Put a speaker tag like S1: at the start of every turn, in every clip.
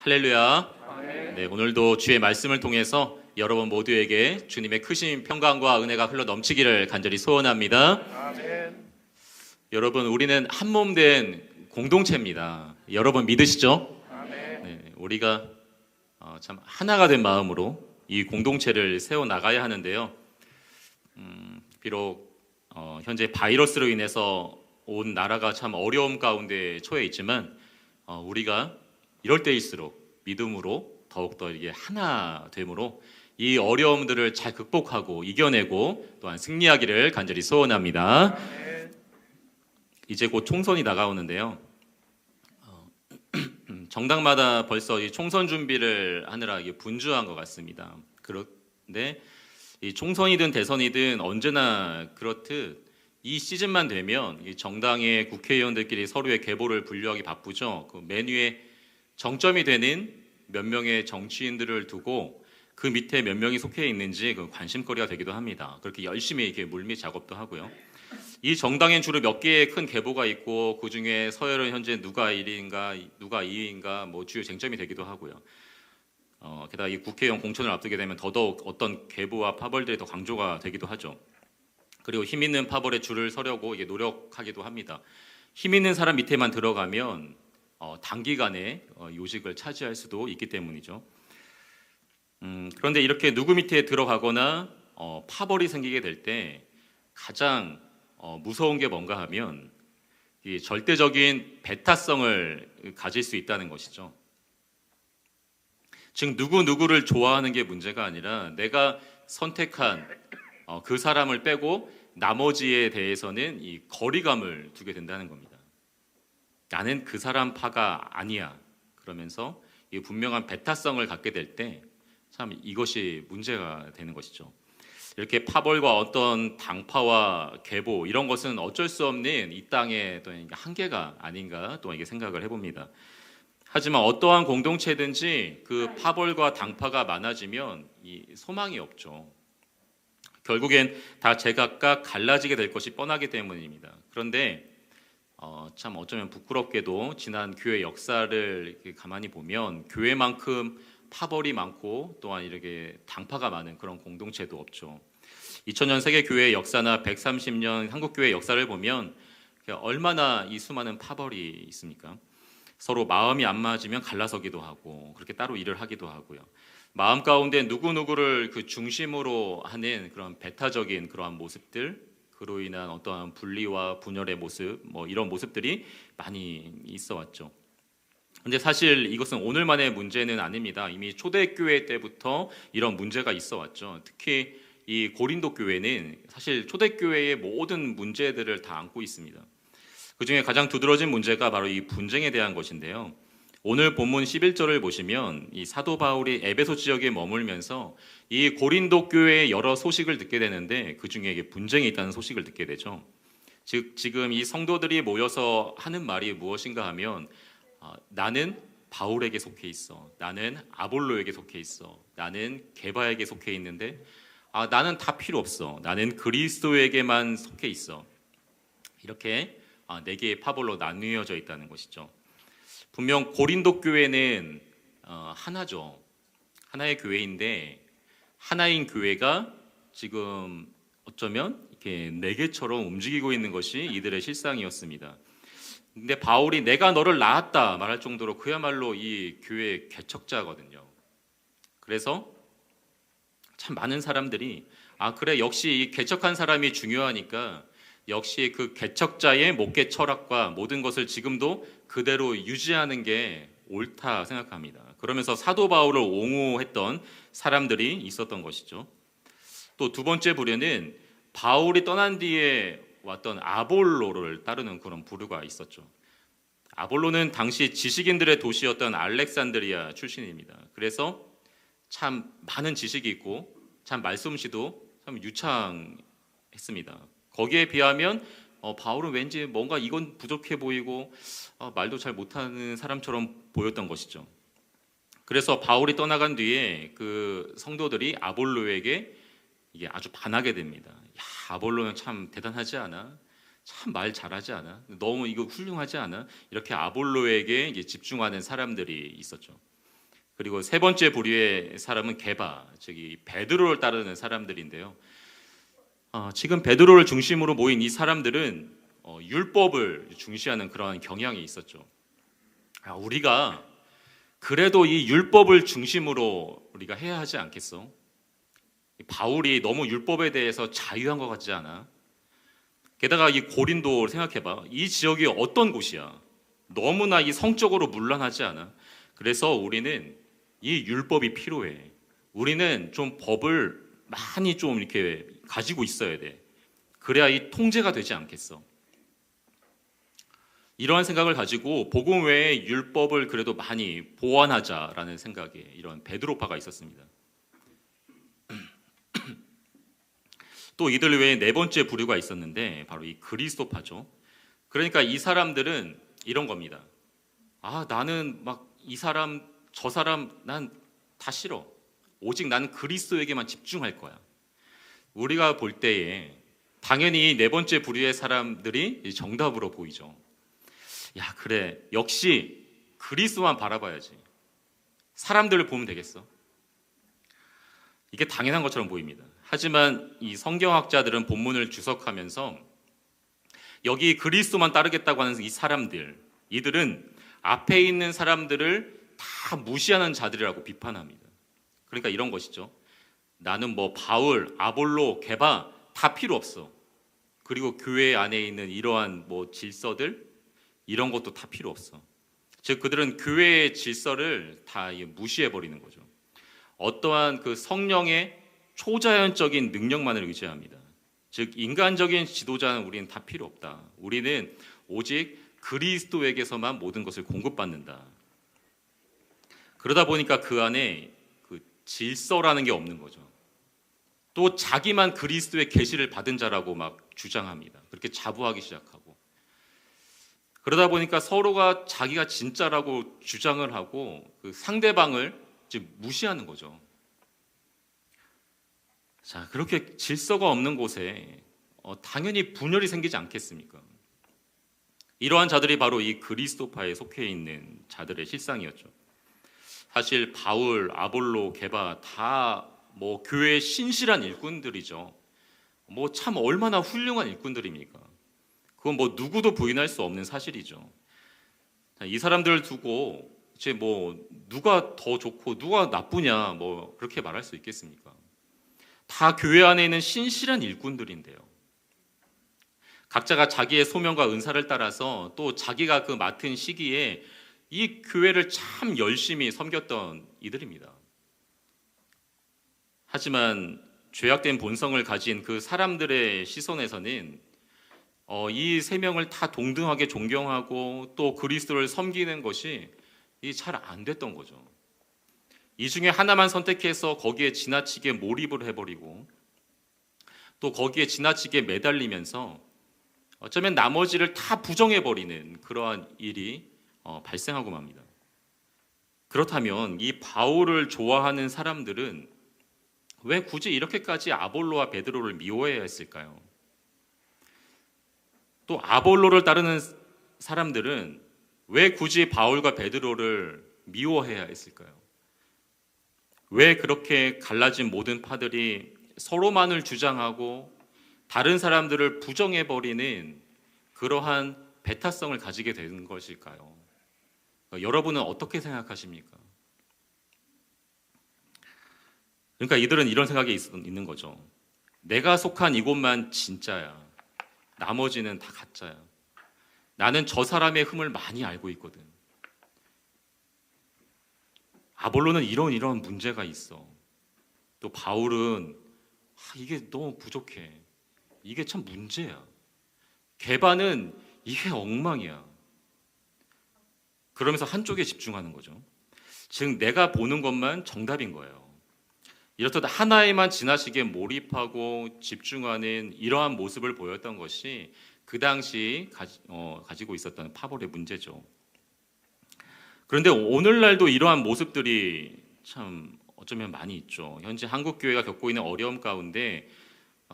S1: 할렐루야.
S2: 아멘.
S1: 네, 오늘도 주의 말씀을 통해서 여러분 모두에게 주님의 크신 평강과 은혜가 흘러 넘치기를 간절히 소원합니다.
S2: 아멘.
S1: 여러분, 우리는 한 몸 된 공동체입니다. 여러분 믿으시죠?
S2: 아멘.
S1: 네, 우리가 참 하나가 된 마음으로 이 공동체를 세워 나가야 하는데요. 비록 현재 바이러스로 인해서 온 나라가 참 어려움 가운데 처해 있지만 우리가 이럴 때일수록 믿음으로 더욱더 이게 하나 됨으로 이 어려움들을 잘 극복하고 이겨내고 또한 승리하기를 간절히 소원합니다.
S2: 아멘.
S1: 이제 곧 총선이 다가오는데요. 정당마다 벌써 이 총선 준비를 하느라 이게 분주한 것 같습니다. 그런데 이 총선이든 대선이든 언제나 그렇듯 이 시즌만 되면 이 정당의 국회의원들끼리 서로의 계보를 분류하기 바쁘죠. 그 메뉴에 정점이 되는 몇 명의 정치인들을 두고 그 밑에 몇 명이 속해 있는지 그 관심거리가 되기도 합니다. 그렇게 열심히 이렇게 물밑 작업도 하고요. 이 정당엔 주로 몇 개의 큰 계보가 있고 그 중에 서열은 현재 누가 1위인가 누가 2위인가 뭐 주요 쟁점이 되기도 하고요. 게다가 이 국회의원 공천을 앞두게 되면 더더욱 어떤 계보와 파벌들이 더 강조가 되기도 하죠. 그리고 힘 있는 파벌에 줄을 서려고 이게 노력하기도 합니다. 힘 있는 사람 밑에만 들어가면 단기간에 요직을 차지할 수도 있기 때문이죠. 그런데 이렇게 누구 밑에 들어가거나 파벌이 생기게 될 때 가장 무서운 게 뭔가 하면 이 절대적인 배타성을 가질 수 있다는 것이죠. 즉 누구를 좋아하는 게 문제가 아니라 내가 선택한 그 사람을 빼고 나머지에 대해서는 이 거리감을 두게 된다는 겁니다. 나는 그 사람 파가 아니야. 그러면서 이 분명한 배타성을 갖게 될 때 참 이것이 문제가 되는 것이죠. 이렇게 파벌과 어떤 당파와 계보 이런 것은 어쩔 수 없는 이 땅의 또한 한계가 아닌가 또 이게 생각을 해봅니다. 하지만 어떠한 공동체든지 그 파벌과 당파가 많아지면 이 소망이 없죠. 결국엔 다 제각각 갈라지게 될 것이 뻔하기 때문입니다. 그런데 참 어쩌면 부끄럽게도 지난 교회 역사를 이렇게 가만히 보면 교회만큼 파벌이 많고 또한 이렇게 당파가 많은 그런 공동체도 없죠. 2000년 세계교회의 역사나 130년 한국교회의 역사를 보면 얼마나 이 수많은 파벌이 있습니까? 서로 마음이 안 맞으면 갈라서기도 하고 그렇게 따로 일을 하기도 하고요. 마음 가운데 누구를 그 중심으로 하는 그런 배타적인 그러한 모습들, 그로 인한 어떠한 분리와 분열의 모습, 뭐 이런 모습들이 많이 있어 왔죠. 근데 사실 이것은 오늘만의 문제는 아닙니다. 이미 초대교회 때부터 이런 문제가 있어 왔죠. 특히 이 고린도 교회는 사실 초대교회의 모든 문제들을 다 안고 있습니다. 그 중에 가장 두드러진 문제가 바로 이 분쟁에 대한 것인데요. 오늘 본문 11절을 보시면 이 사도 바울이 에베소 지역에 머물면서 이 고린도 교회의 여러 소식을 듣게 되는데 그 중에 이게 분쟁이 있다는 소식을 듣게 되죠. 즉 지금 이 성도들이 모여서 하는 말이 무엇인가 하면 나는 바울에게 속해 있어. 나는 아볼로에게 속해 있어. 나는 게바에게 속해 있는데 나는 다 필요 없어. 나는 그리스도에게만 속해 있어. 이렇게 네 개의 파벌로 나뉘어져 있다는 것이죠. 분명 고린도 교회는 하나죠. 하나의 교회인데 하나인 교회가 지금 어쩌면 이렇게 네 개처럼 움직이고 있는 것이 이들의 실상이었습니다. 근데 바울이 내가 너를 낳았다 말할 정도로 그야말로 이 교회의 개척자거든요. 그래서 참 많은 사람들이 그래 역시 이 개척한 사람이 중요하니까 역시 그 개척자의 목회 철학과 모든 것을 지금도 그대로 유지하는 게 옳다 생각합니다. 그러면서 사도 바울을 옹호했던 사람들이 있었던 것이죠. 또 두 번째 부류는 바울이 떠난 뒤에 왔던 아볼로를 따르는 그런 부류가 있었죠. 아볼로는 당시 지식인들의 도시였던 알렉산드리아 출신입니다. 그래서 참 많은 지식이 있고 참 말솜씨도 참 유창했습니다. 거기에 비하면 바울은 왠지 뭔가 이건 부족해 보이고 말도 잘 못하는 사람처럼 보였던 것이죠. 그래서 바울이 떠나간 뒤에 그 성도들이 아볼로에게 이게 아주 반하게 됩니다. 야, 아볼로는 참 대단하지 않아? 참 말 잘하지 않아? 너무 이거 훌륭하지 않아? 이렇게 아볼로에게 이제 집중하는 사람들이 있었죠. 그리고 세 번째 부류의 사람은 게바, 즉 이 베드로를 따르는 사람들인데요. 지금 베드로를 중심으로 모인 이 사람들은 율법을 중시하는 그러한 경향이 있었죠. 우리가 그래도 이 율법을 중심으로 우리가 해야 하지 않겠어? 바울이 너무 율법에 대해서 자유한 것 같지 않아? 게다가 이 고린도를 생각해봐. 이 지역이 어떤 곳이야? 너무나 이 성적으로 문란하지 않아? 그래서 우리는 이 율법이 필요해. 우리는 좀 법을 많이 좀 이렇게 가지고 있어야 돼. 그래야 이 통제가 되지 않겠어. 이러한 생각을 가지고 복음 외에 율법을 그래도 많이 보완하자라는 생각에 이런 베드로파가 있었습니다. 또 이들 외에 네 번째 부류가 있었는데 바로 이 그리스도파죠. 그러니까 이 사람들은 이런 겁니다. 나는 막 이 사람 저 사람 난 다 싫어. 오직 나는 그리스도에게만 집중할 거야. 우리가 볼 때에 당연히 네 번째 부류의 사람들이 정답으로 보이죠. 야, 그래. 역시 그리스도만 바라봐야지. 사람들을 보면 되겠어. 이게 당연한 것처럼 보입니다. 하지만 이 성경학자들은 본문을 주석하면서 여기 그리스도만 따르겠다고 하는 이 사람들, 이들은 앞에 있는 사람들을 다 무시하는 자들이라고 비판합니다. 그러니까 이런 것이죠. 나는 뭐 바울, 아볼로, 게바 다 필요 없어. 그리고 교회 안에 있는 이러한 뭐 질서들 이런 것도 다 필요 없어. 즉 그들은 교회의 질서를 다 무시해 버리는 거죠. 어떠한 그 성령의 초자연적인 능력만을 의지합니다. 즉 인간적인 지도자는 우리는 다 필요 없다. 우리는 오직 그리스도에게서만 모든 것을 공급받는다. 그러다 보니까 그 안에 그 질서라는 게 없는 거죠. 또 자기만 그리스도의 계시를 받은 자라고 막 주장합니다. 그렇게 자부하기 시작하고 그러다 보니까 서로가 자기가 진짜라고 주장을 하고 그 상대방을 지금 무시하는 거죠. 자, 그렇게 질서가 없는 곳에 당연히 분열이 생기지 않겠습니까? 이러한 자들이 바로 이 그리스도파에 속해 있는 자들의 실상이었죠. 사실 바울, 아볼로, 게바 다 뭐 교회의 신실한 일꾼들이죠. 뭐 참 얼마나 훌륭한 일꾼들입니까? 그건 뭐 누구도 부인할 수 없는 사실이죠. 이 사람들을 두고 이제 뭐 누가 더 좋고 누가 나쁘냐 뭐 그렇게 말할 수 있겠습니까? 다 교회 안에 있는 신실한 일꾼들인데요. 각자가 자기의 소명과 은사를 따라서 또 자기가 그 맡은 시기에 이 교회를 참 열심히 섬겼던 이들입니다. 하지만 죄악된 본성을 가진 그 사람들의 시선에서는 이 세 명을 다 동등하게 존경하고 또 그리스도를 섬기는 것이 잘 안 됐던 거죠. 이 중에 하나만 선택해서 거기에 지나치게 몰입을 해버리고 또 거기에 지나치게 매달리면서 어쩌면 나머지를 다 부정해버리는 그러한 일이 발생하고 맙니다. 그렇다면 이 바울을 좋아하는 사람들은 왜 굳이 이렇게까지 아볼로와 베드로를 미워해야 했을까요? 또 아볼로를 따르는 사람들은 왜 굳이 바울과 베드로를 미워해야 했을까요? 왜 그렇게 갈라진 모든 파들이 서로만을 주장하고 다른 사람들을 부정해버리는 그러한 배타성을 가지게 되는 것일까요? 여러분은 어떻게 생각하십니까? 그러니까 이들은 이런 생각이 있는 거죠. 내가 속한 이곳만 진짜야. 나머지는 다 가짜야. 나는 저 사람의 흠을 많이 알고 있거든. 아볼로는 이런 문제가 있어. 또 바울은 이게 너무 부족해. 이게 참 문제야. 게바는 이게 엉망이야. 그러면서 한쪽에 집중하는 거죠. 즉 내가 보는 것만 정답인 거예요. 이렇듯 하나에만 지나치게 몰입하고 집중하는 이러한 모습을 보였던 것이 그 당시 가지고 있었던 파벌의 문제죠. 그런데 오늘날도 이러한 모습들이 참 어쩌면 많이 있죠. 현재 한국 교회가 겪고 있는 어려움 가운데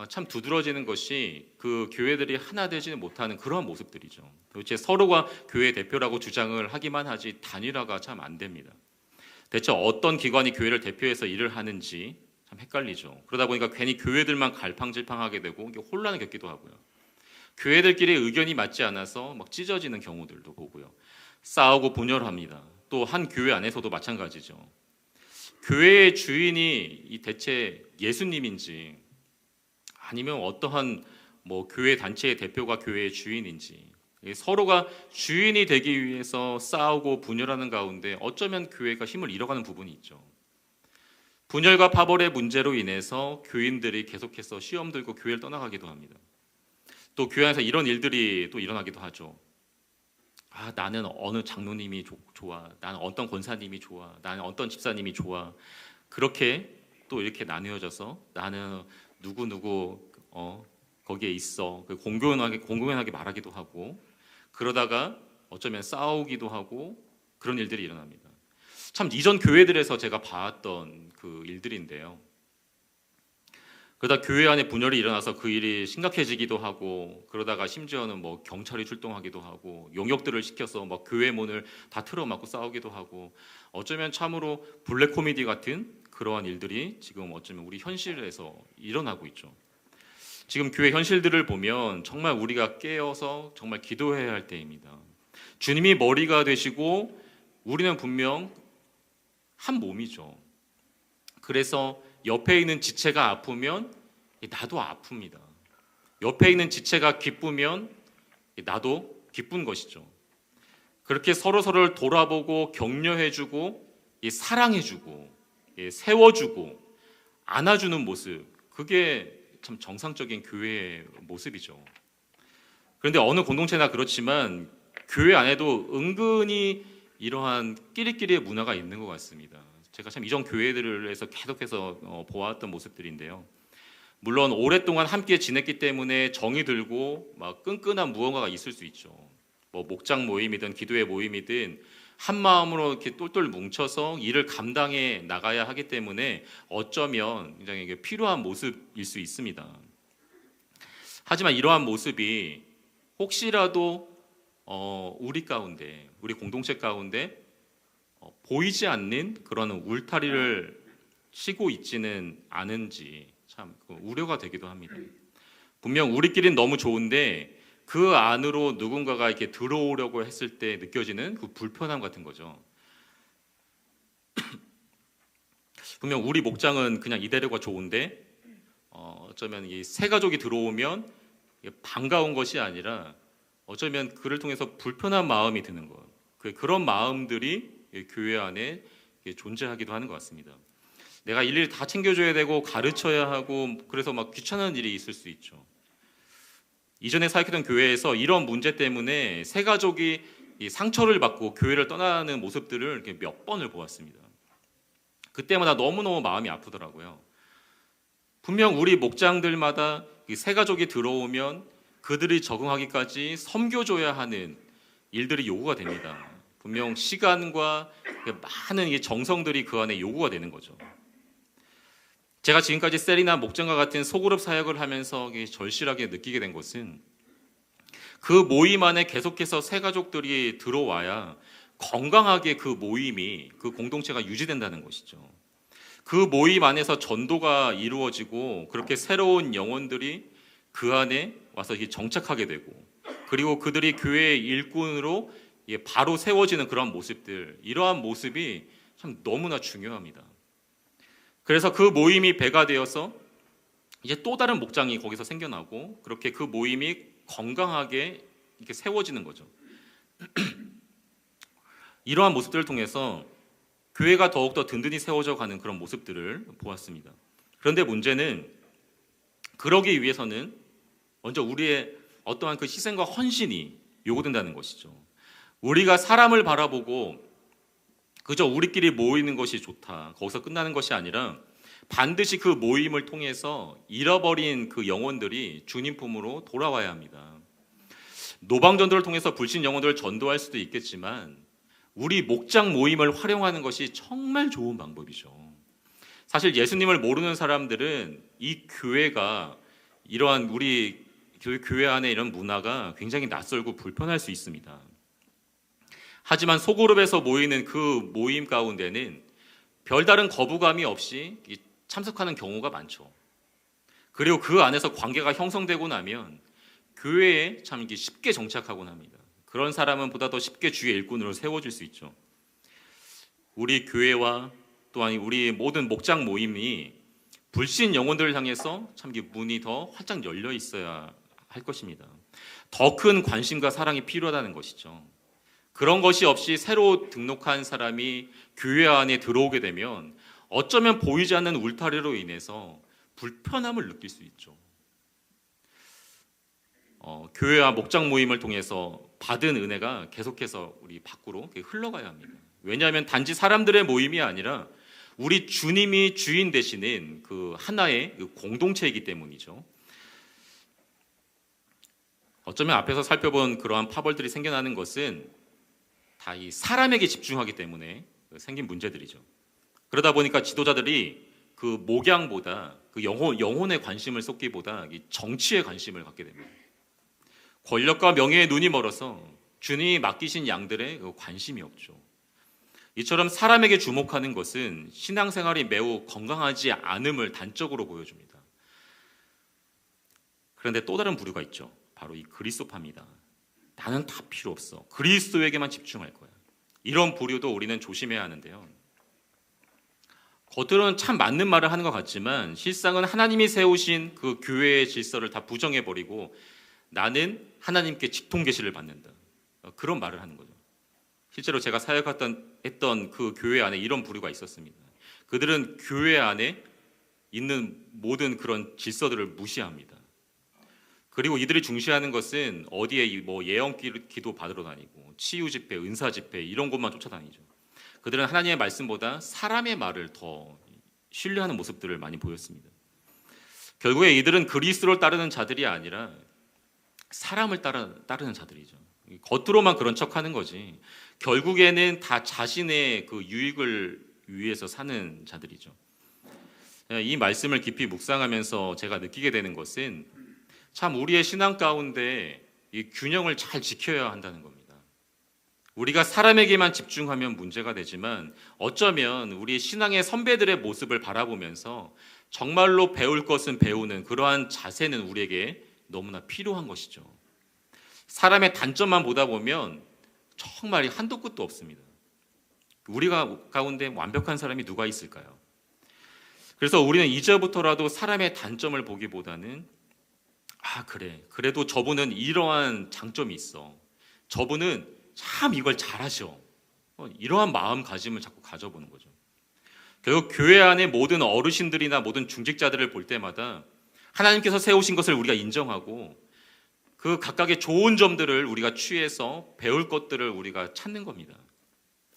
S1: 참 두드러지는 것이 그 교회들이 하나 되지는 못하는 그러한 모습들이죠. 도대체 서로가 교회 대표라고 주장을 하기만 하지 단일화가 참 안 됩니다. 대체 어떤 기관이 교회를 대표해서 일을 하는지 참 헷갈리죠. 그러다 보니까 괜히 교회들만 갈팡질팡하게 되고 혼란을 겪기도 하고요. 교회들끼리 의견이 맞지 않아서 막 찢어지는 경우들도 보고요. 싸우고 분열합니다. 또 한 교회 안에서도 마찬가지죠. 교회의 주인이 대체 예수님인지 아니면 어떠한 교회 단체의 대표가 교회의 주인인지 서로가 주인이 되기 위해서 싸우고 분열하는 가운데 어쩌면 교회가 힘을 잃어가는 부분이 있죠. 분열과 파벌의 문제로 인해서 교인들이 계속해서 시험 들고 교회를 떠나가기도 합니다. 또 교회 안에서 이런 일들이 또 일어나기도 하죠. 나는 어느 장로님이 좋아, 나는 어떤 권사님이 좋아, 나는 어떤 집사님이 좋아. 그렇게 또 이렇게 나뉘어져서 나는 누구 거기에 있어 공공연하게 말하기도 하고, 그러다가 어쩌면 싸우기도 하고 그런 일들이 일어납니다. 참 이전 교회들에서 제가 봤던 그 일들인데요. 그러다 교회 안에 분열이 일어나서 그 일이 심각해지기도 하고, 그러다가 심지어는 경찰이 출동하기도 하고 용역들을 시켜서 교회 문을 다 틀어막고 싸우기도 하고, 어쩌면 참으로 블랙 코미디 같은 그러한 일들이 지금 어쩌면 우리 현실에서 일어나고 있죠. 지금 교회 현실들을 보면 정말 우리가 깨어서 정말 기도해야 할 때입니다. 주님이 머리가 되시고 우리는 분명 한 몸이죠. 그래서 옆에 있는 지체가 아프면 나도 아픕니다. 옆에 있는 지체가 기쁘면 나도 기쁜 것이죠. 그렇게 서로서로를 돌아보고 격려해주고 사랑해주고 세워주고 안아주는 모습, 그게 참 정상적인 교회의 모습이죠. 그런데 어느 공동체나 그렇지만 교회 안에도 은근히 이러한 끼리끼리의 문화가 있는 것 같습니다. 제가 참 이전 교회들에서 계속해서 보아왔던 모습들인데요. 물론 오랫동안 함께 지냈기 때문에 정이 들고 끈끈한 무언가가 있을 수 있죠. 목장 모임이든 기도회 모임이든 한 마음으로 이렇게 똘똘 뭉쳐서 일을 감당해 나가야 하기 때문에 어쩌면 굉장히 필요한 모습일 수 있습니다. 하지만 이러한 모습이 혹시라도 우리 가운데, 우리 공동체 가운데 보이지 않는 그런 울타리를 치고 있지는 않은지 참 우려가 되기도 합니다. 분명 우리끼리는 너무 좋은데 그 안으로 누군가가 이렇게 들어오려고 했을 때 느껴지는 그 불편함 같은 거죠. 분명 우리 목장은 그냥 이대로가 좋은데 어쩌면 이 새 가족이 들어오면 반가운 것이 아니라 어쩌면 그를 통해서 불편한 마음이 드는 것, 그런 마음들이 교회 안에 존재하기도 하는 것 같습니다. 내가 일일이 다 챙겨줘야 되고 가르쳐야 하고 그래서 귀찮은 일이 있을 수 있죠. 이전에 사역했던 교회에서 이런 문제 때문에 새 가족이 상처를 받고 교회를 떠나는 모습들을 이렇게 몇 번을 보았습니다. 그때마다 너무너무 마음이 아프더라고요. 분명 우리 목장들마다 새 가족이 들어오면 그들이 적응하기까지 섬겨줘야 하는 일들이 요구가 됩니다. 분명 시간과 많은 정성들이 그 안에 요구가 되는 거죠. 제가 지금까지 셀이나 목장과 같은 소그룹 사역을 하면서 절실하게 느끼게 된 것은 그 모임 안에 계속해서 새 가족들이 들어와야 건강하게 그 모임이, 그 공동체가 유지된다는 것이죠. 그 모임 안에서 전도가 이루어지고 그렇게 새로운 영혼들이 그 안에 와서 정착하게 되고, 그리고 그들이 교회의 일꾼으로 바로 세워지는 그런 모습들, 이러한 모습이 참 너무나 중요합니다. 그래서 그 모임이 배가 되어서 이제 또 다른 목장이 거기서 생겨나고 그렇게 그 모임이 건강하게 이렇게 세워지는 거죠. 이러한 모습들을 통해서 교회가 더욱더 든든히 세워져 가는 그런 모습들을 보았습니다. 그런데 문제는 그러기 위해서는 먼저 우리의 어떠한 그 희생과 헌신이 요구된다는 것이죠. 우리가 사람을 바라보고 그저 우리끼리 모이는 것이 좋다, 거기서 끝나는 것이 아니라 반드시 그 모임을 통해서 잃어버린 그 영혼들이 주님 품으로 돌아와야 합니다. 노방전도를 통해서 불신 영혼들을 전도할 수도 있겠지만 우리 목장 모임을 활용하는 것이 정말 좋은 방법이죠. 사실 예수님을 모르는 사람들은 이 교회가, 이러한 우리 교회 안에 이런 문화가 굉장히 낯설고 불편할 수 있습니다. 하지만 소그룹에서 모이는 그 모임 가운데는 별다른 거부감이 없이 참석하는 경우가 많죠. 그리고 그 안에서 관계가 형성되고 나면 교회에 참 이게 쉽게 정착하곤 합니다. 그런 사람은 보다 더 쉽게 주의 일꾼으로 세워질 수 있죠. 우리 교회와 또한 우리 모든 목장 모임이 불신 영혼들을 향해서 참 문이 더 활짝 열려 있어야 할 것입니다. 더 큰 관심과 사랑이 필요하다는 것이죠. 그런 것이 없이 새로 등록한 사람이 교회 안에 들어오게 되면 어쩌면 보이지 않는 울타리로 인해서 불편함을 느낄 수 있죠. 교회와 목장 모임을 통해서 받은 은혜가 계속해서 우리 밖으로 흘러가야 합니다. 왜냐하면 단지 사람들의 모임이 아니라 우리 주님이 주인 되시는 그 하나의 공동체이기 때문이죠. 어쩌면 앞에서 살펴본 그러한 파벌들이 생겨나는 것은 다 이 사람에게 집중하기 때문에 생긴 문제들이죠. 그러다 보니까 지도자들이 그 목양보다 그 영혼에 관심을 쏟기보다 정치에 관심을 갖게 됩니다. 권력과 명예에 눈이 멀어서 주님이 맡기신 양들의 관심이 없죠. 이처럼 사람에게 주목하는 것은 신앙생활이 매우 건강하지 않음을 단적으로 보여줍니다. 그런데 또 다른 부류가 있죠. 바로 이 그리스도파입니다. 나는 다 필요 없어. 그리스도에게만 집중할 거야. 이런 부류도 우리는 조심해야 하는데요. 겉으로는 참 맞는 말을 하는 것 같지만 실상은 하나님이 세우신 그 교회의 질서를 다 부정해버리고 나는 하나님께 직통계시를 받는다. 그런 말을 하는 거죠. 실제로 제가 사역했던 그 교회 안에 이런 부류가 있었습니다. 그들은 교회 안에 있는 모든 그런 질서들을 무시합니다. 그리고 이들이 중시하는 것은 어디에 뭐 예언 기도 받으러 다니고 치유 집회, 은사 집회 이런 곳만 쫓아다니죠. 그들은 하나님의 말씀보다 사람의 말을 더 신뢰하는 모습들을 많이 보였습니다. 결국에 이들은 그리스도를 따르는 자들이 아니라 사람을 따르는 자들이죠. 겉으로만 그런 척하는 거지 결국에는 다 자신의 그 유익을 위해서 사는 자들이죠. 이 말씀을 깊이 묵상하면서 제가 느끼게 되는 것은 참 우리의 신앙 가운데 이 균형을 잘 지켜야 한다는 겁니다. 우리가 사람에게만 집중하면 문제가 되지만 어쩌면 우리 신앙의 선배들의 모습을 바라보면서 정말로 배울 것은 배우는 그러한 자세는 우리에게 너무나 필요한 것이죠. 사람의 단점만 보다 보면 정말 한도 끝도 없습니다. 우리가 가운데 완벽한 사람이 누가 있을까요? 그래서 우리는 이제부터라도 사람의 단점을 보기보다는 그래도 저분은 이러한 장점이 있어. 저분은 참 이걸 잘하셔. 이러한 마음가짐을 자꾸 가져보는 거죠. 결국 교회 안에 모든 어르신들이나 모든 중직자들을 볼 때마다 하나님께서 세우신 것을 우리가 인정하고 그 각각의 좋은 점들을 우리가 취해서 배울 것들을 우리가 찾는 겁니다.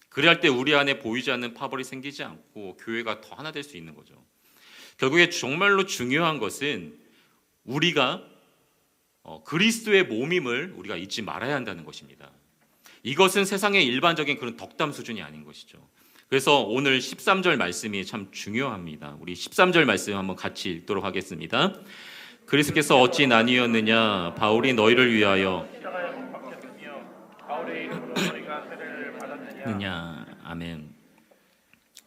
S1: 그래야 할 때 우리 안에 보이지 않는 파벌이 생기지 않고 교회가 더 하나 될 수 있는 거죠. 결국에 정말로 중요한 것은 우리가 그리스도의 몸임을 우리가 잊지 말아야 한다는 것입니다. 이것은 세상의 일반적인 그런 덕담 수준이 아닌 것이죠. 그래서 오늘 13절 말씀이 참 중요합니다. 우리 13절 말씀 한번 같이 읽도록 하겠습니다. 그리스도께서 어찌 나뉘었느냐 바울이 너희를 위하여 아멘.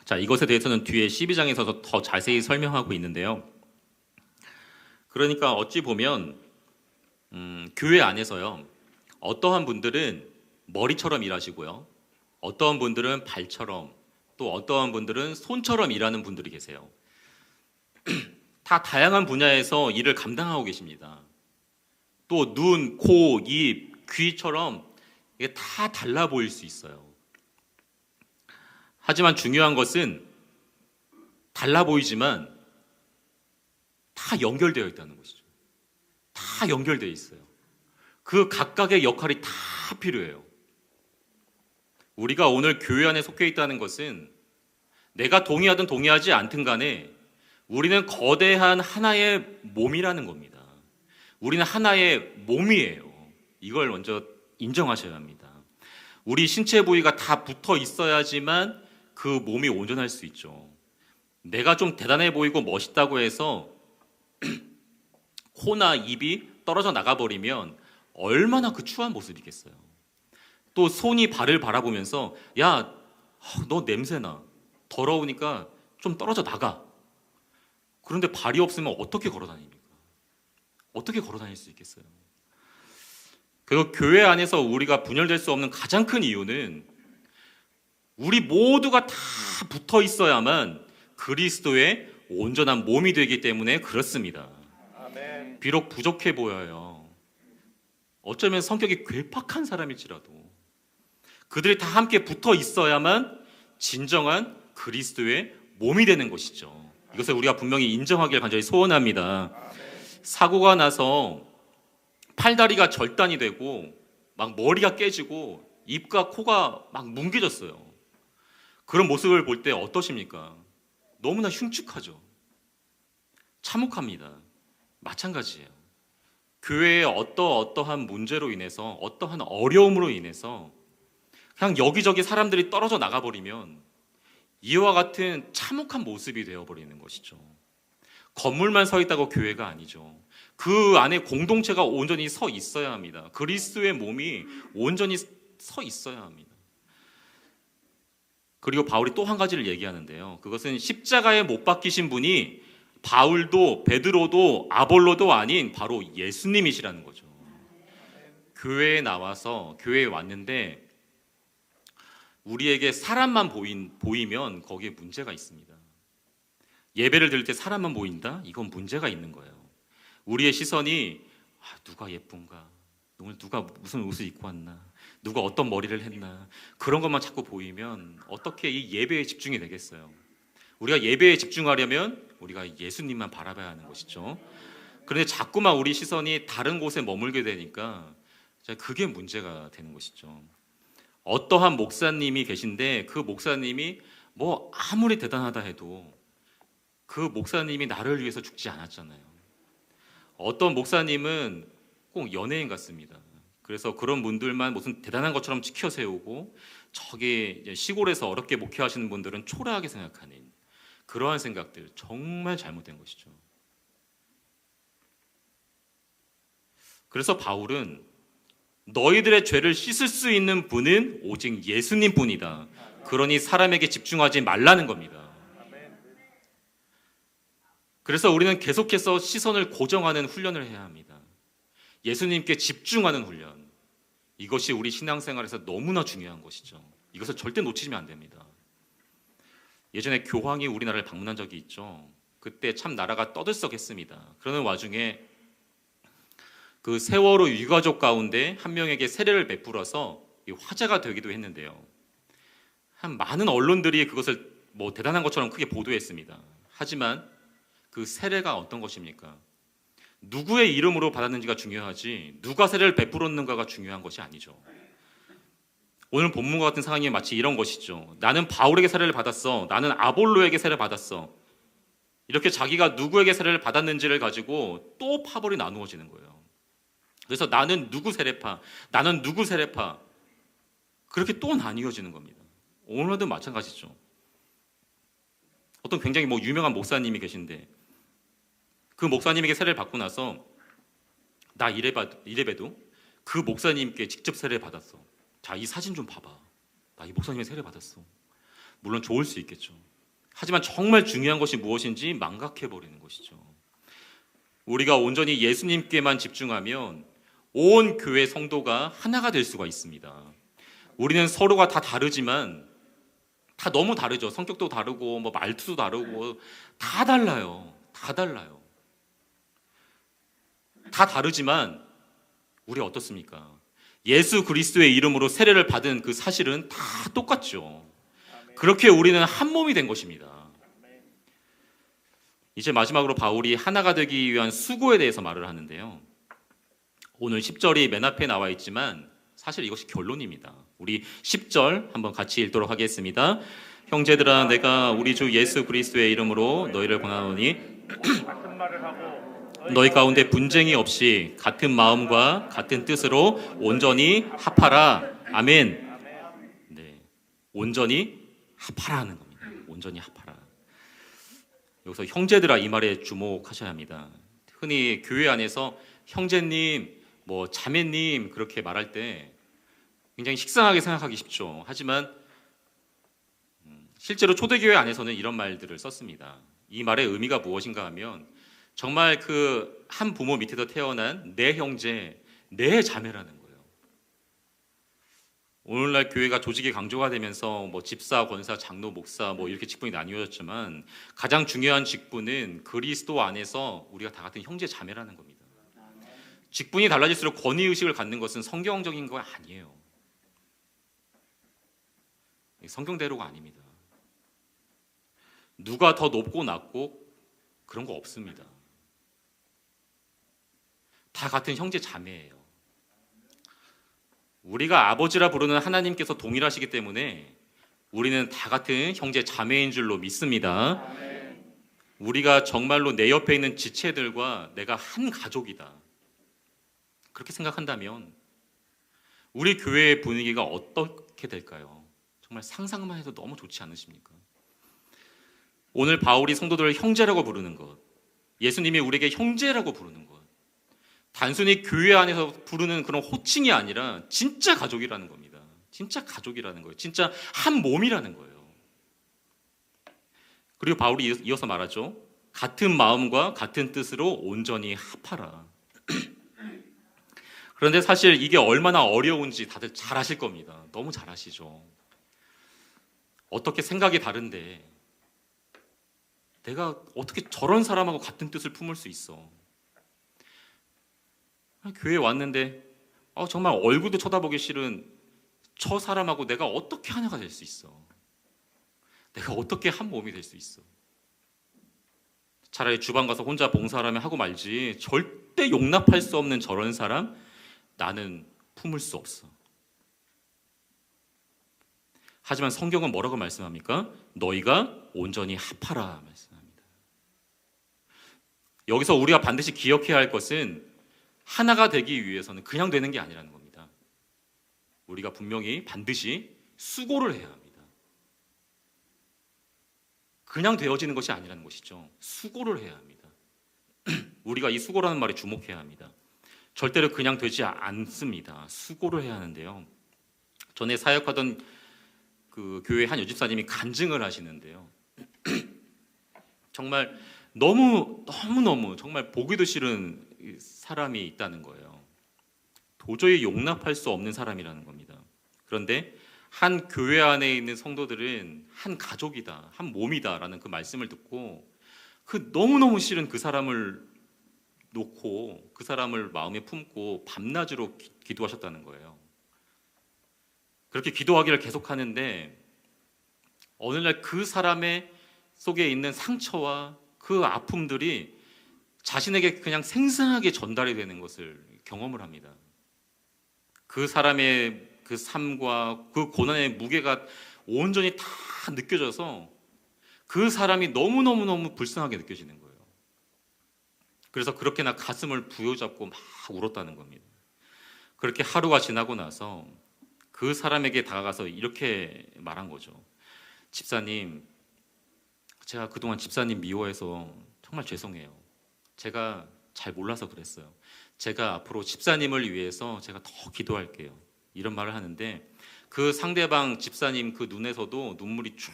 S1: 자, 이것에 대해서는 뒤에 12장에서 더 자세히 설명하고 있는데요. 그러니까 어찌 보면 교회 안에서요, 어떠한 분들은 머리처럼 일하시고요, 어떠한 분들은 발처럼, 또 어떠한 분들은 손처럼 일하는 분들이 계세요. 다 다양한 분야에서 일을 감당하고 계십니다. 또 눈, 코, 입, 귀처럼 이게 다 달라 보일 수 있어요. 하지만 중요한 것은 달라 보이지만 다 연결되어 있다는 것이죠. 다 연결되어 있어요. 그 각각의 역할이 다 필요해요. 우리가 오늘 교회 안에 속해 있다는 것은 내가 동의하든 동의하지 않든 간에 우리는 거대한 하나의 몸이라는 겁니다. 우리는 하나의 몸이에요. 이걸 먼저 인정하셔야 합니다. 우리 신체 부위가 다 붙어 있어야지만 그 몸이 온전할 수 있죠. 내가 좀 대단해 보이고 멋있다고 해서 코나 입이 떨어져 나가버리면 얼마나 그 추한 모습이겠어요. 또 손이 발을 바라보면서 야, 너 냄새나. 더러우니까 좀 떨어져 나가. 그런데 발이 없으면 어떻게 걸어 다닙니까? 어떻게 걸어 다닐 수 있겠어요? 그리고 교회 안에서 우리가 분열될 수 없는 가장 큰 이유는 우리 모두가 다 붙어 있어야만 그리스도의 온전한 몸이 되기 때문에 그렇습니다. 비록 부족해 보여요. 어쩌면 성격이 괴팍한 사람일지라도 그들이 다 함께 붙어 있어야만 진정한 그리스도의 몸이 되는 것이죠. 이것을 우리가 분명히 인정하길 간절히 소원합니다. 사고가 나서 팔다리가 절단이 되고 막 머리가 깨지고 입과 코가 막 뭉개졌어요. 그런 모습을 볼 때 어떠십니까? 너무나 흉측하죠. 참혹합니다. 마찬가지예요. 교회의 어떠한 문제로 인해서 어떠한 어려움으로 인해서 그냥 여기저기 사람들이 떨어져 나가버리면 이와 같은 참혹한 모습이 되어버리는 것이죠. 건물만 서 있다고 교회가 아니죠. 그 안에 공동체가 온전히 서 있어야 합니다. 그리스도의 몸이 온전히 서 있어야 합니다. 그리고 바울이 또 한 가지를 얘기하는데요. 그것은 십자가에 못 박히신 분이 바울도 베드로도 아볼로도 아닌 바로 예수님이시라는 거죠. 교회에 나와서 교회에 왔는데 우리에게 사람만 보이면 거기에 문제가 있습니다. 예배를 드릴 때 사람만 보인다? 이건 문제가 있는 거예요. 우리의 시선이 누가 예쁜가? 오늘 누가 무슨 옷을 입고 왔나? 누가 어떤 머리를 했나? 그런 것만 자꾸 보이면 어떻게 이 예배에 집중이 되겠어요? 우리가 예배에 집중하려면 우리가 예수님만 바라봐야 하는 것이죠. 그런데 자꾸만 우리 시선이 다른 곳에 머물게 되니까 그게 문제가 되는 것이죠. 어떠한 목사님이 계신데 그 목사님이 뭐 아무리 대단하다 해도 그 목사님이 나를 위해서 죽지 않았잖아요. 어떤 목사님은 꼭 연예인 같습니다. 그래서 그런 분들만 무슨 대단한 것처럼 지켜 세우고 저기 시골에서 어렵게 목회하시는 분들은 초라하게 생각하는 그러한 생각들, 정말 잘못된 것이죠. 그래서 바울은 너희들의 죄를 씻을 수 있는 분은 오직 예수님 뿐이다. 그러니 사람에게 집중하지 말라는 겁니다. 그래서 우리는 계속해서 시선을 고정하는 훈련을 해야 합니다. 예수님께 집중하는 훈련. 이것이 우리 신앙생활에서 너무나 중요한 것이죠. 이것을 절대 놓치면 안 됩니다. 예전에 교황이 우리나라를 방문한 적이 있죠. 그때 참 나라가 떠들썩했습니다. 그러는 와중에 그 세월호 유가족 가운데 한 명에게 세례를 베풀어서 화제가 되기도 했는데요. 한 많은 언론들이 그것을 뭐 대단한 것처럼 크게 보도했습니다. 하지만 그 세례가 어떤 것입니까? 누구의 이름으로 받았는지가 중요하지 누가 세례를 베풀었는가가 중요한 것이 아니죠. 오늘 본문과 같은 상황이 마치 이런 것이죠. 나는 바울에게 세례를 받았어. 나는 아볼로에게 세례를 받았어. 이렇게 자기가 누구에게 세례를 받았는지를 가지고 또 파벌이 나누어지는 거예요. 그래서 나는 누구 세례파, 나는 누구 세례파 그렇게 또 나뉘어지는 겁니다. 오늘도 마찬가지죠. 어떤 굉장히 유명한 목사님이 계신데 그 목사님에게 세례를 받고 나서 나 이래봬도 그 목사님께 직접 세례를 받았어. 자, 이 사진 좀 봐봐. 나 이 목사님의 세례 받았어. 물론 좋을 수 있겠죠. 하지만 정말 중요한 것이 무엇인지 망각해버리는 것이죠. 우리가 온전히 예수님께만 집중하면 온 교회 성도가 하나가 될 수가 있습니다. 우리는 서로가 다 다르지만 다 너무 다르죠. 성격도 다르고 말투도 다르고 다 달라요. 다 달라요. 다 다르지만 우리 어떻습니까? 예수 그리스도의 이름으로 세례를 받은 그 사실은 다 똑같죠. 그렇게 우리는 한 몸이 된 것입니다. 이제 마지막으로 바울이 하나가 되기 위한 수고에 대해서 말을 하는데요. 오늘 10절이 맨 앞에 나와 있지만 사실 이것이 결론입니다. 우리 10절 한번 같이 읽도록 하겠습니다. 형제들아 내가 우리 주 예수 그리스도의 이름으로 너희를 권하노니 너희 가운데 분쟁이 없이 같은 마음과 같은 뜻으로 온전히 합하라. 아멘. 네, 온전히 합하라 하는 겁니다. 온전히 합하라. 여기서 형제들아 이 말에 주목하셔야 합니다. 흔히 교회 안에서 형제님, 자매님 그렇게 말할 때 굉장히 식상하게 생각하기 쉽죠. 하지만 실제로 초대교회 안에서는 이런 말들을 썼습니다. 이 말의 의미가 무엇인가 하면 정말 그 한 부모 밑에서 태어난 내 형제, 내 자매라는 거예요. 오늘날 교회가 조직이 강조가 되면서 뭐 집사, 권사, 장로, 목사 뭐 이렇게 직분이 나뉘어졌지만 가장 중요한 직분은 그리스도 안에서 우리가 다 같은 형제, 자매라는 겁니다. 직분이 달라질수록 권위의식을 갖는 것은 성경적인 거 아니에요. 성경대로가 아닙니다. 누가 더 높고 낮고 그런 거 없습니다. 다 같은 형제 자매예요. 우리가 아버지라 부르는 하나님께서 동일하시기 때문에 우리는 다 같은 형제 자매인 줄로 믿습니다. 우리가 정말로 내 옆에 있는 지체들과 내가 한 가족이다. 그렇게 생각한다면 우리 교회의 분위기가 어떻게 될까요? 정말 상상만 해도 너무 좋지 않으십니까? 오늘 바울이 성도들을 형제라고 부르는 것, 예수님이 우리에게 형제라고 부르는 것, 단순히 교회 안에서 부르는 그런 호칭이 아니라 진짜 가족이라는 겁니다. 진짜 가족이라는 거예요. 진짜 한 몸이라는 거예요. 그리고 바울이 이어서 말하죠. 같은 마음과 같은 뜻으로 온전히 합하라. 그런데 사실 이게 얼마나 어려운지 다들 잘 아실 겁니다. 너무 잘 아시죠. 어떻게 생각이 다른데 내가 어떻게 저런 사람하고 같은 뜻을 품을 수 있어? 교회에 왔는데 정말 얼굴도 쳐다보기 싫은 저 사람하고 내가 어떻게 하나가 될 수 있어? 내가 어떻게 한 몸이 될 수 있어? 차라리 주방 가서 혼자 봉사하면 하고 말지 절대 용납할 수 없는 저런 사람 나는 품을 수 없어. 하지만 성경은 뭐라고 말씀합니까? 너희가 온전히 합하라 말씀합니다. 여기서 우리가 반드시 기억해야 할 것은 하나가 되기 위해서는 그냥 되는 게 아니라는 겁니다. 우리가 분명히 반드시 수고를 해야 합니다. 그냥 되어지는 것이 아니라는 것이죠. 수고를 해야 합니다. 우리가 이 수고라는 말에 주목해야 합니다. 절대로 그냥 되지 않습니다. 수고를 해야 하는데요. 전에 사역하던 그 교회 한 여집사님이 간증을 하시는데요. 정말 너무 정말 보기도 싫은 사람이 있다는 거예요. 도저히 용납할 수 없는 사람이라는 겁니다. 그런데 한 교회 안에 있는 성도들은 한 가족이다, 한 몸이다라는 그 말씀을 듣고 그 너무너무 싫은 그 사람을 놓고 그 사람을 마음에 품고 밤낮으로 기도하셨다는 거예요. 그렇게 기도하기를 계속하는데 어느 날 그 사람의 속에 있는 상처와 그 아픔들이 자신에게 그냥 생생하게 전달이 되는 것을 경험을 합니다. 그 사람의 그 삶과 그 고난의 무게가 온전히 다 느껴져서 그 사람이 너무너무 불쌍하게 느껴지는 거예요. 그래서 그렇게나 가슴을 부여잡고 막 울었다는 겁니다. 그렇게 하루가 지나고 나서 그 사람에게 다가가서 이렇게 말한 거죠. 집사님, 제가 그동안 집사님 미워해서 정말 죄송해요. 제가 잘 몰라서 그랬어요. 제가 앞으로 집사님을 위해서 제가 더 기도할게요. 이런 말을 하는데 그 상대방 집사님 그 눈에서도 눈물이 쭉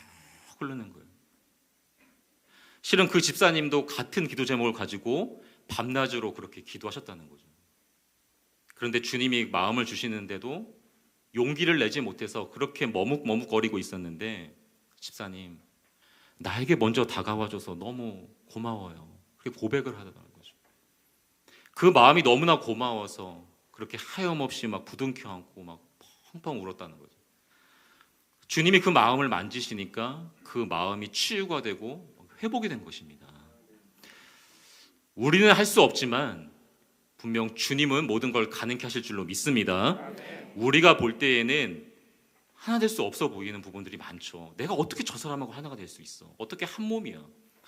S1: 흐르는 거예요. 실은 그 집사님도 같은 기도 제목을 가지고 밤낮으로 그렇게 기도하셨다는 거죠. 그런데 주님이 마음을 주시는데도 용기를 내지 못해서 그렇게 머뭇머뭇거리고 있었는데 집사님, 나에게 먼저 다가와줘서 너무 고마워요. 그렇게 고백을 하더라는 거죠. 그 마음이 너무나 고마워서 그렇게 하염없이 막 부둥켜 안고 막 펑펑 울었다는 거죠. 주님이 그 마음을 만지시니까 그 마음이 치유가 되고 회복이 된 것입니다. 우리는 할 수 없지만 분명 주님은 모든 걸 가능케 하실 줄로 믿습니다. 우리가 볼 때에는 하나 될 수 없어 보이는 부분들이 많죠. 내가 어떻게 저 사람하고 하나가 될 수 있어? 어떻게 한 몸이야?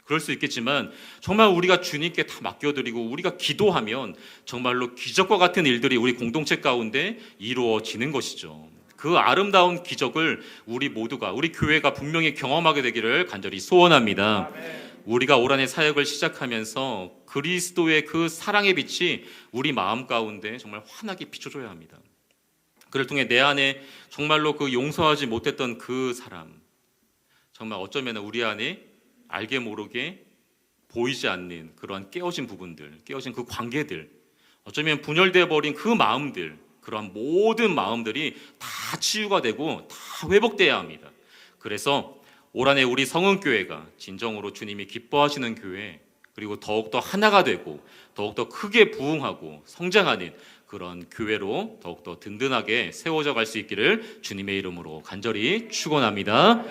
S1: 그럴 수 있겠지만 정말 우리가 주님께 다 맡겨드리고 우리가 기도하면 정말로 기적과 같은 일들이 우리 공동체 가운데 이루어지는 것이죠. 그 아름다운 기적을 우리 모두가, 우리 교회가 분명히 경험하게 되기를 간절히 소원합니다. 우리가 올 한해 사역을 시작하면서 그리스도의 그 사랑의 빛이 우리 마음 가운데 정말 환하게 비춰줘야 합니다. 그를 통해 내 안에 정말로 그 용서하지 못했던 그 사람, 정말 어쩌면 우리 안에 알게 모르게 보이지 않는 그러한 깨어진 부분들, 깨어진 그 관계들, 어쩌면 분열되어 버린 그 마음들, 그러한 모든 마음들이 다 치유가 되고 다 회복돼야 합니다. 그래서 올 한해 우리 성은교회가 진정으로 주님이 기뻐하시는 교회, 그리고 더욱더 하나가 되고 더욱더 크게 부흥하고 성장하는 그런 교회로 더욱더 든든하게 세워져 갈 수 있기를 주님의 이름으로 간절히 축원합니다.